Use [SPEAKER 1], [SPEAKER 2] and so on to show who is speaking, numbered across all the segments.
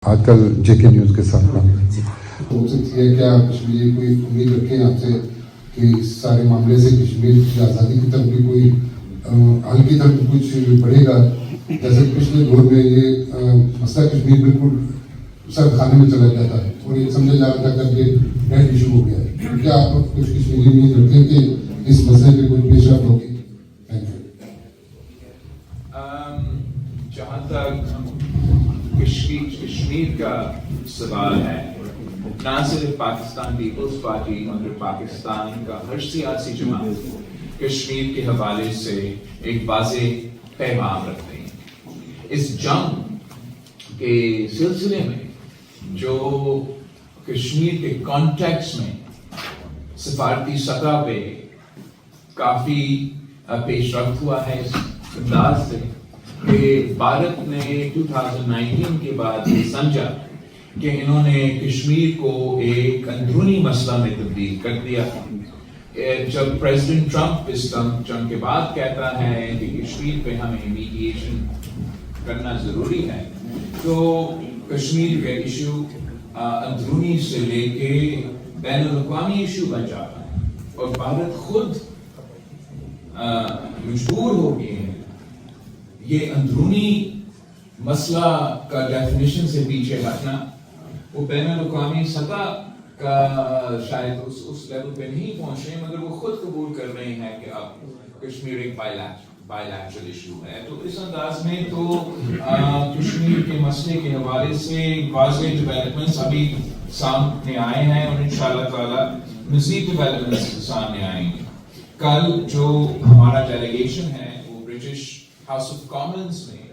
[SPEAKER 1] آج کل جے کے نیوز کے ساتھ کام کریں.
[SPEAKER 2] ہو سکتی ہے کیا کشمیر کوئی امید رکھیں آپ سے کہ اس سارے معاملے سے کشمیر کی آزادی کی طرف بھی کوئی حل کی طرف کچھ بڑھے گا؟ جیسے پچھلے دور میں یہ مسئلہ کشمیر بالکل سرد خانے میں چلا جاتا ہے اور یہ سمجھا جا رہا تھا کہ ڈیڈ ایشو ہو گیا ہے. کیا آپ کچھ کشمیری امید رکھیں کہ اس مسئلے پہ کچھ پیش رفت ہوگی؟
[SPEAKER 3] جہاں تک کشمیر کا سوال ہے، نہ صرف پاکستان پیپلز پارٹی مگر پاکستان کا ہر سیاسی جماعت کشمیر کے حوالے سے ایک واضح پیغام رکھتے ہیں. اس جنگ کے سلسلے میں جو کشمیر کے کانٹیکس میں سفارتی سطح پہ کافی پیش رفت ہوا ہے اس انداز سے کہ بھارت نے 2019 کے بعد یہ سمجھا کہ انہوں نے کشمیر کو ایک اندرونی مسئلہ میں تبدیل کر دیا. جب پریزیڈنٹ ٹرمپ اس جنگ کے بعد کہتا ہے کہ کشمیر پہ ہمیں میڈیشن کرنا ضروری ہے تو کشمیر کا ایشو اندرونی سے لے کے بین الاقوامی ایشو بن جاتا ہے اور بھارت خود مجبور ہو گئے ہیں یہ اندرونی مسئلہ کا ڈیفینیشن سے پیچھے ہٹنا. وہ بین الاقوامی سطح کا شاید اس لیول پہ نہیں پہنچ رہے مگر وہ خود قبول کر رہے ہیں کہ اب کشمیر ایک بائی لیٹرل ایشو ہے. تو اس انداز میں تو کشمیر کے مسئلے کے حوالے سے واضح ڈیولپمنٹس ابھی سامنے آئے ہیں اور انشاءاللہ تعالی مزید ڈیولپمنٹس سامنے آئیں گے. کل جو ہمارا ڈیلیگیشن ہے وہ برٹش ہاؤس آف کامنز میں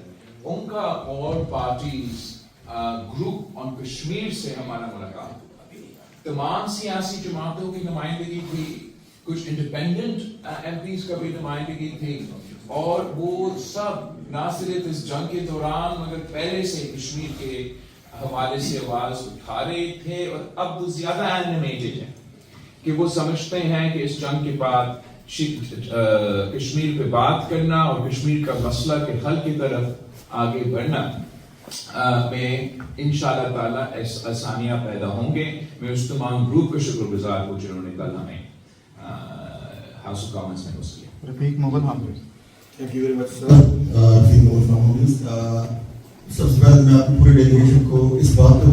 [SPEAKER 3] ان کا اور پارٹیز گروپ آن کشمیر سے ہمارا ملاقات ہوا. تمام سیاسی جماعتوں کی نمائندگی تھی، کچھ انڈیپینڈنٹ ایم پیز کا بھی نمائندگی تھی اور وہ سب نہ صرف اس جنگ کے دوران مگر پہلے سے کشمیر کے حوالے سے آواز اٹھا رہے تھے اور اب وہ زیادہ اینیمیٹڈ ہیں کہ وہ سمجھتے ہیں کہ اس جنگ کے بعد کشمیر پہ بات کرنا اور کشمیر کا مسئلہ کے حل کی طرف آگے بڑھنا میں انشاءاللہ تعالی آسانیاں پیدا ہوں گے. میں اس تمام گروپ کا شکر گزار ہوں جنہوں نے کل ہمیں ہاؤس آف کامنز میں ہوسٹ کیا.
[SPEAKER 4] رفیق مغل حافظ.
[SPEAKER 5] تھینک یو ویری مچ سر. رفیق مغل حافظ. سب سے پہلے میں آپ پورے ڈیلیگیشن کو اس بات پہ